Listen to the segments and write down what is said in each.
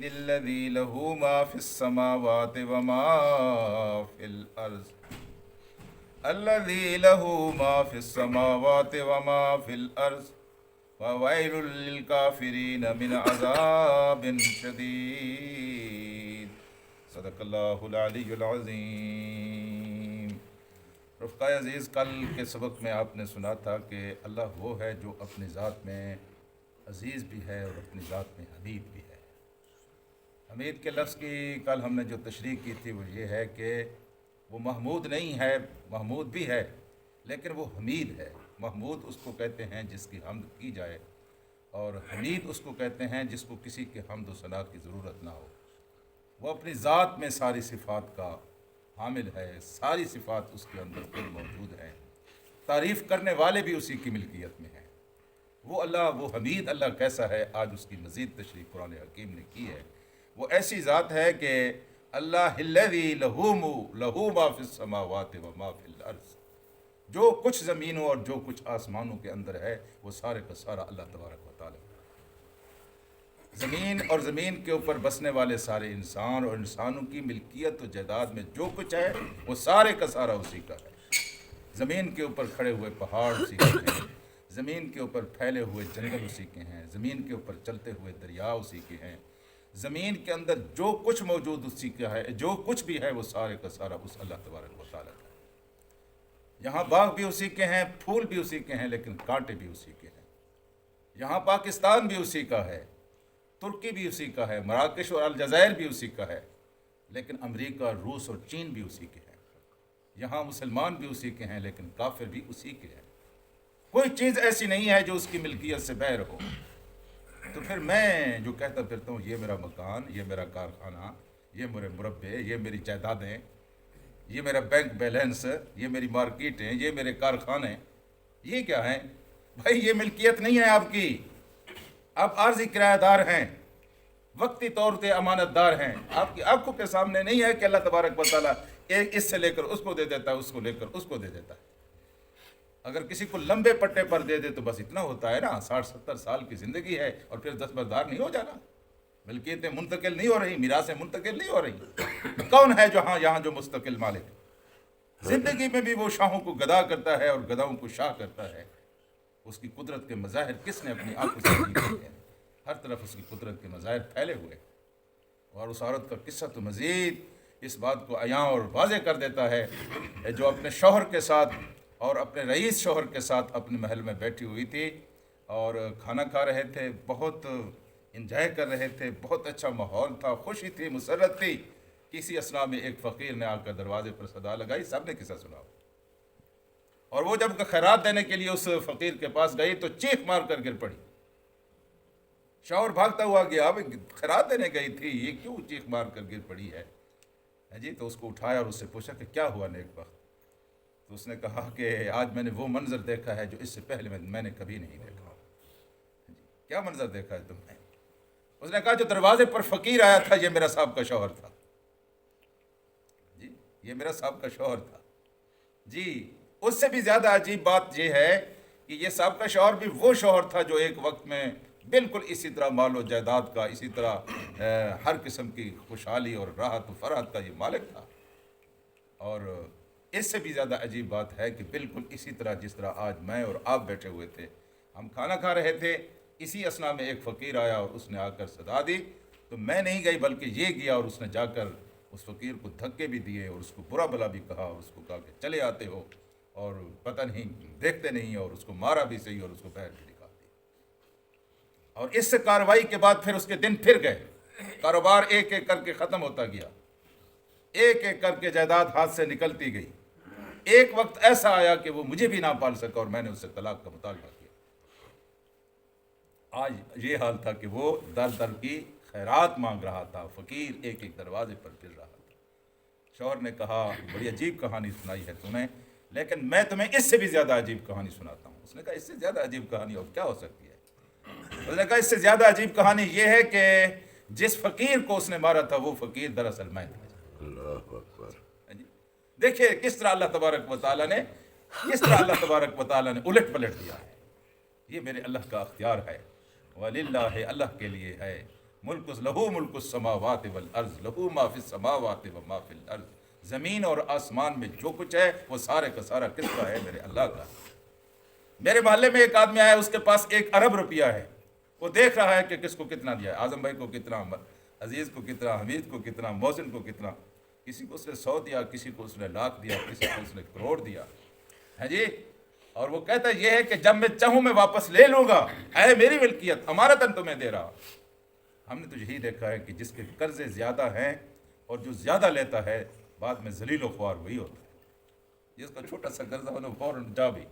الحمید الذی لہ ما فی السماوات وما فی الارض الذی لہ ما فی السماوات وما فی الارض وویل للکافرین من عذاب شدید۔ صدق اللہ العلی العظیم۔ رفقائے عزیز، کل کے سبق میں آپ نے سنا تھا کہ اللہ وہ ہے جو اپنی ذات میں عزیز بھی ہے اور اپنی ذات میں حمید بھی ہے۔ حمید کے لفظ کی کل ہم نے جو تشریح کی تھی وہ یہ ہے کہ وہ محمود نہیں ہے، محمود بھی ہے لیکن وہ حمید ہے۔ محمود اس کو کہتے ہیں جس کی حمد کی جائے، اور حمید اس کو کہتے ہیں جس کو کسی کے حمد و ثنا کی ضرورت نہ ہو۔ وہ اپنی ذات میں ساری صفات کا حامل ہے، ساری صفات اس کے اندر خود موجود ہیں، تعریف کرنے والے بھی اسی کی ملکیت میں ہیں۔ وہ اللہ، وہ حمید اللہ کیسا ہے، آج اس کی مزید تشریح قرآن حکیم نے کی ہے۔ وہ ایسی ذات ہے کہ اللہ الذی لہ ما فی السماوات وما فی الارض، جو کچھ زمینوں اور جو کچھ آسمانوں کے اندر ہے وہ سارے کا سارا اللہ تبارک و تعالیٰ۔ زمین اور زمین کے اوپر بسنے والے سارے انسان اور انسانوں کی ملکیت و جائیداد میں جو کچھ ہے وہ سارے کا سارا اسی کا ہے۔ زمین کے اوپر کھڑے ہوئے پہاڑ اسی کے ہیں، زمین کے اوپر پھیلے ہوئے جنگل اسی کے ہیں، زمین کے اوپر چلتے ہوئے دریا اسی کے ہیں، زمین کے اندر جو کچھ موجود اسی کا ہے، جو کچھ بھی ہے وہ سارے کا سارا اس اللہ تبارک و تعالیٰ کا ہے۔ یہاں باغ بھی اسی کے ہیں، پھول بھی اسی کے ہیں، لیکن کانٹے بھی اسی کے ہیں۔ یہاں پاکستان بھی اسی کا ہے، ترکی بھی اسی کا ہے، مراکش اور الجزائر بھی اسی کا ہے، لیکن امریکہ، روس اور چین بھی اسی کے ہیں۔ یہاں مسلمان بھی اسی کے ہیں لیکن کافر بھی اسی کے ہیں۔ کوئی چیز ایسی نہیں ہے جو اس کی ملکیت سے باہر ہو۔ تو پھر میں جو کہتا پھرتا ہوں یہ میرا مکان، یہ میرا کارخانہ، یہ میرے مربع، یہ میری جائیدادیں، یہ میرا بینک بیلنس، یہ میری مارکیٹیں، یہ میرے کارخانے، یہ کیا ہیں؟ بھائی یہ ملکیت نہیں ہے آپ کی، آپ عارضی کرایہ دار ہیں، وقتی طور پہ امانت دار ہیں۔ آپ کی آنکھوں کے سامنے نہیں ہے کہ اللہ تبارک و تعالیٰ ایک اس سے لے کر اس کو دے دیتا ہے، اس کو لے کر اس کو دے دیتا ہے۔ اگر کسی کو لمبے پٹے پر دے دے تو بس اتنا ہوتا ہے نا، 60-70 سال کی زندگی ہے اور پھر دستبردار نہیں ہو جانا، ملکیتیں منتقل نہیں ہو رہی، میراثیں منتقل نہیں ہو رہی۔ کون ہے جو یہاں جو مستقل مالک؟ زندگی میں بھی وہ شاہوں کو گدا کرتا ہے اور گداؤں کو شاہ کرتا ہے۔ اس کی قدرت کے مظاہر کس نے اپنی آنکھوں سے دیکھے ہیں؟ ہر طرف اس کی قدرت کے مظاہر پھیلے ہوئے، اور اس عورت کا قصہ تو مزید اس بات کو عیاں اور واضح کر دیتا ہے جو اپنے شوہر کے ساتھ اور اپنے رئیس شوہر کے ساتھ اپنے محل میں بیٹھی ہوئی تھی اور کھانا کھا رہے تھے، بہت انجوائے کر رہے تھے، بہت اچھا ماحول تھا، خوشی تھی، مسرت تھی۔ کسی اثنا میں ایک فقیر نے آ کر دروازے پر صدا لگائی، سب نے قصہ سنا، اور وہ جب خیرات دینے کے لیے اس فقیر کے پاس گئی تو چیخ مار کر گر پڑی۔ شوہر بھاگتا ہوا گیا، اب خیرات دینے گئی تھی، یہ کیوں چیخ مار کر گر پڑی ہے جی؟ تو اس کو اٹھایا اور اس سے پوچھا کہ کیا ہوا نیک بخت؟ تو اس نے کہا کہ آج میں نے وہ منظر دیکھا ہے جو اس سے پہلے میں نے کبھی نہیں دیکھا۔ کیا منظر دیکھا ہے تم نے؟ اس نے کہا جو دروازے پر فقیر آیا تھا یہ میرا صاحب کا شوہر تھا جی، یہ میرا صاحب کا شوہر تھا جی۔ اس سے بھی زیادہ عجیب بات یہ ہے کہ یہ صاحب کا شوہر بھی وہ شوہر تھا جو ایک وقت میں بالکل اسی طرح مال و جائیداد کا، اسی طرح ہر قسم کی خوشحالی اور راحت و فرحت کا یہ مالک تھا۔ اور اس سے بھی زیادہ عجیب بات ہے کہ بالکل اسی طرح جس طرح آج میں اور آپ بیٹھے ہوئے تھے، ہم کھانا کھا رہے تھے، اسی اثنا میں ایک فقیر آیا اور اس نے آ کر صدا دی، تو میں نہیں گئی بلکہ یہ گیا اور اس نے جا کر اس فقیر کو دھکے بھی دیے اور اس کو برا بلا بھی کہا اور اس کو کہا کہ چلے آتے ہو اور پتہ نہیں دیکھتے نہیں، اور اس کو مارا بھی صحیح اور اس کو باہر بھی نکال دیا۔ اور اس سے کارروائی کے بعد پھر اس کے دن پھر گئے، کاروبار ایک ایک کر کے ختم ہوتا گیا، ایک ایک کر کے جائیداد ہاتھ سے نکلتی گئی۔ ایک وقت ایسا آیا کہ وہ مجھے بھی نہ پال سکا اور میں نے اس سے طلاق کا مطالبہ کیا۔ آج یہ حال تھا کہ وہ در در کی خیرات مانگ رہا تھا، فقیر ایک ایک دروازے پر پھر رہا تھا۔ شوہر نے کہا بڑی عجیب کہانی سنائی ہے تمہیں، لیکن میں تمہیں اس سے بھی زیادہ عجیب کہانی سناتا ہوں۔ اس نے کہا اس سے زیادہ عجیب کہانی اور کیا ہو سکتی ہے؟ اس نے کہا اس سے زیادہ عجیب کہانی یہ ہے کہ جس فقیر کو اس نے مارا تھا وہ فقیر دراصل میں تھا۔ اللہ اکبر! دیکھیں کس طرح اللہ تبارک و تعالیٰ نے الٹ پلٹ دیا ہے۔ یہ میرے اللہ کا اختیار ہے، وَلِلَّهِ اللہ کے لیے ہے، ملک لہو ملک السماوات والارض لہو ما فی السماوات و ما فی الارض، زمین اور آسمان میں جو کچھ ہے وہ سارے کا سارا کس کا ہے؟ میرے اللہ کا۔ میرے محلے میں ایک آدمی آیا، اس کے پاس 1 ارب روپیہ ہے، وہ دیکھ رہا ہے کہ کس کو کتنا دیا ہے، اعظم بھائی کو کتنا، عزیز کو کتنا، حمید کو کتنا، محسن کو کتنا، کسی کو اس نے 100 دیا، کسی کو اس نے لاکھ دیا، کسی کو اس نے کروڑ دیا ہے جی۔ اور وہ کہتا یہ ہے کہ جب میں چاہوں میں واپس لے لوں گا، ہے میری ملکیت، امانتاً تمہیں دے رہا۔ ہم نے تو یہی دیکھا ہے کہ جس کے قرضے زیادہ ہیں اور جو زیادہ لیتا ہے بعد میں ذلیل و خوار وہی ہوتا ہے۔ جس کا چھوٹا سا قرضہ ہونا فوراً جا بھی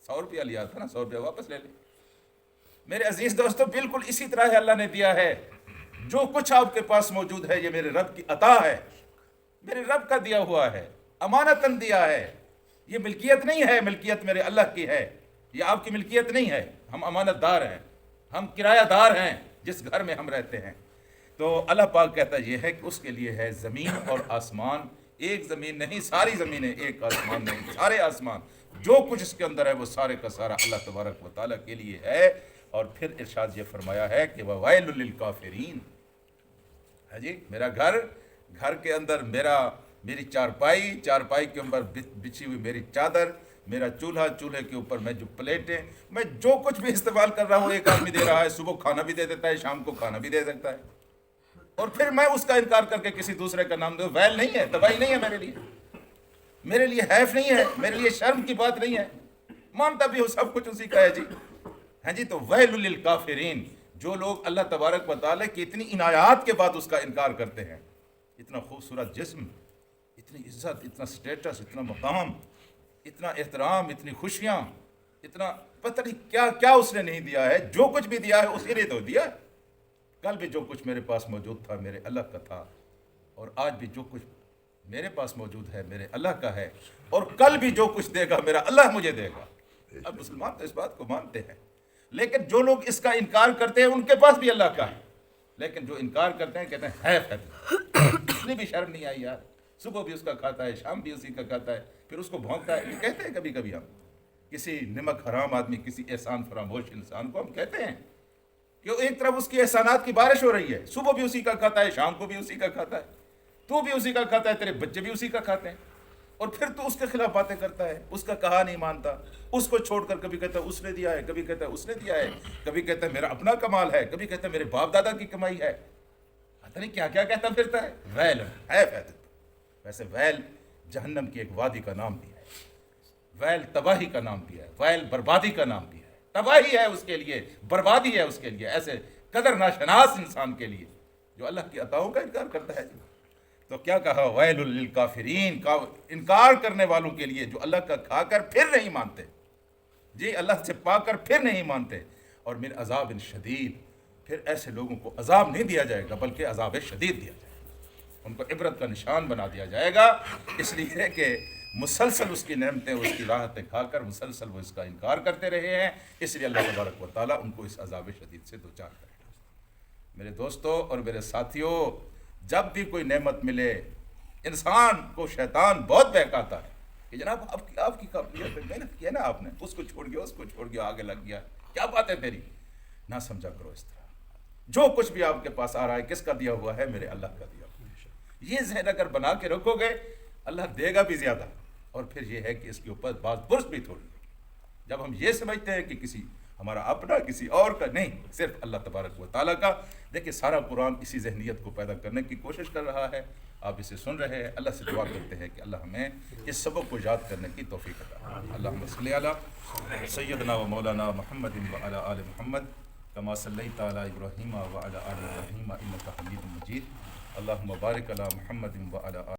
100 روپیہ لیا تھا نا، 100 روپیہ واپس لے لے۔ میرے عزیز دوستو، بالکل اسی طرح ہے اللہ نے دیا ہے۔ جو کچھ آپ کے پاس موجود ہے یہ میرے رب کی عطا ہے، میرے رب کا دیا ہوا ہے، امانتاً دیا ہے۔ یہ ملکیت نہیں ہے، ملکیت میرے اللہ کی ہے، یہ آپ کی ملکیت نہیں ہے۔ ہم امانت دار ہیں، ہم کرایہ دار ہیں جس گھر میں ہم رہتے ہیں۔ تو اللہ پاک کہتا یہ ہے کہ اس کے لیے ہے زمین اور آسمان، ایک زمین نہیں ساری زمینیں، ایک آسمان نہیں سارے آسمان، جو کچھ اس کے اندر ہے وہ سارے کا سارا اللہ تبارک و تعالیٰ کے لیے ہے۔ اور پھر ارشاد یہ فرمایا ہے کہ وَوَيْلٌ لِّلْكَافِرِينَ ہے جی۔ میرا گھر کے اندر میری چارپائی کے اوپر بچھی ہوئی میری چادر، میرا چولہے کے اوپر میں جو پلیٹیں، میں جو کچھ بھی استعمال کر رہا ہوں ایک آدمی دے رہا ہے، صبح کھانا بھی دے دیتا ہے، شام کو کھانا بھی دے سکتا ہے، اور پھر میں اس کا انکار کر کے کسی دوسرے کا نام دوں۔ ویل نہیں ہے، تباہی نہیں ہے میرے لیے حیف نہیں ہے، میرے لیے شرم کی بات نہیں ہے، مانتا بھی ہو سب کچھ اسی کا ہے جی۔ ہاں جی، تو ویل للکافرین، جو لوگ اللہ تبارک و تعالیٰ کی اتنی عنایات کے بعد اس کا انکار کرتے ہیں، اتنا خوبصورت جسم، اتنی عزت، اتنا سٹیٹس، اتنا مقام، اتنا احترام، اتنی خوشیاں، اتنا پتہ نہیں کیا کیا اس نے نہیں دیا ہے۔ جو کچھ بھی دیا ہے اسی نے تو دیا۔ کل بھی جو کچھ میرے پاس موجود تھا میرے اللہ کا تھا، اور آج بھی جو کچھ میرے پاس موجود ہے میرے اللہ کا ہے، اور کل بھی جو کچھ دے گا میرا اللہ مجھے دے گا۔ اب مسلمان تو اس بات کو مانتے ہیں، لیکن جو لوگ اس کا انکار کرتے ہیں ان کے پاس بھی اللہ کا ہے، لیکن جو انکار کرتے ہیں کہتے ہیں حیف ہے، اتنی بھی شرم نہیں آئی یار، صبح بھی اس کا کھاتا ہے، شام بھی اسی کا کھاتا ہے، پھر اس کو بھونکتا ہے۔ یہ کہتے ہیں کبھی کبھی ہم کسی نمک حرام آدمی، کسی احسان فراموش انسان کو ہم کہتے ہیں کہ ایک طرف اس کی احسانات کی بارش ہو رہی ہے، صبح بھی اسی کا کھاتا ہے، شام کو بھی اسی کا کھاتا ہے، تو بھی اسی کا کھاتا ہے، تیرے بچے بھی اسی کا کھاتے ہیں، اور پھر تو اس کے خلاف باتیں کرتا ہے، اس کا کہا نہیں مانتا، اس کو چھوڑ کر کبھی کہتا ہے اس نے دیا ہے، کبھی کہتا ہے اس نے دیا ہے، کبھی کہتا ہے میرا اپنا کمال ہے، کبھی کہتا ہے میرے باپ دادا کی کمائی ہے، پتہ نہیں کیا کیا کہتا پھرتا ہے۔ ویل ہے ویسے ویل جہنم کی ایک وادی کا نام بھی ہے، ویل تباہی کا نام بھی ہے، ویل بربادی کا نام بھی ہے، تباہی ہے اس کے لیے، بربادی ہے اس کے لیے، ایسے قدر ناشناس انسان کے لیے جو اللہ کی عطاؤں کا انکار کرتا ہے جی۔ تو کیا کہا؟ ویل للکافرین، انکار کرنے والوں کے لیے جو اللہ کا کھا کر پھر نہیں مانتے جی، اللہ سے پا کر پھر نہیں مانتے، اور من عذاب شدید، پھر ایسے لوگوں کو عذاب نہیں دیا جائے گا بلکہ عذاب شدید دیا جائے گا، ان کو عبرت کا نشان بنا دیا جائے گا، اس لیے کہ مسلسل اس کی نعمتیں، اس کی راحتیں کھا کر مسلسل وہ اس کا انکار کرتے رہے ہیں، اس لیے اللہ تبارک و تعالیٰ ان کو اس عذاب شدید سے دوچار کرے گا۔ میرے دوستو اور میرے ساتھیوں، جب بھی کوئی نعمت ملے انسان کو شیطان بہت بہکاتا ہے کہ جناب آپ کی قابلیت محنت کی ہے نا، آپ نے اس کو چھوڑ گیا، اس کو چھوڑ گیا، آگے لگ گیا، کیا بات ہے تیری؟ نہ سمجھا کرو اس طرح۔ جو کچھ بھی آپ کے پاس آ رہا ہے کس کا دیا ہوا ہے؟ میرے اللہ کا دیا ہوا ہے۔ یہ ذہن اگر بنا کے رکھو گے اللہ دے گا بھی زیادہ، اور پھر یہ ہے کہ اس کے اوپر بعض برس بھی تھوڑی۔ جب ہم یہ سمجھتے ہیں کہ کسی ہمارا اپنا کسی اور کا نہیں، صرف اللہ تبارک و تعالیٰ کا، دیکھیں سارا قرآن اسی ذہنیت کو پیدا کرنے کی کوشش کر رہا ہے۔ آپ اسے سن رہے ہیں، اللہ سے دعا کرتے ہیں کہ اللہ ہمیں اس سبق کو یاد کرنے کی توفیق عطا فرمائے۔ اللہم صلی علی سیدنا و مولانا محمد وعلی آل محمد کما صلیت علی ابراہیم وعلی آل ابراہیم انک حمید مجید۔ اللہم بارک علی محمد وعلی آل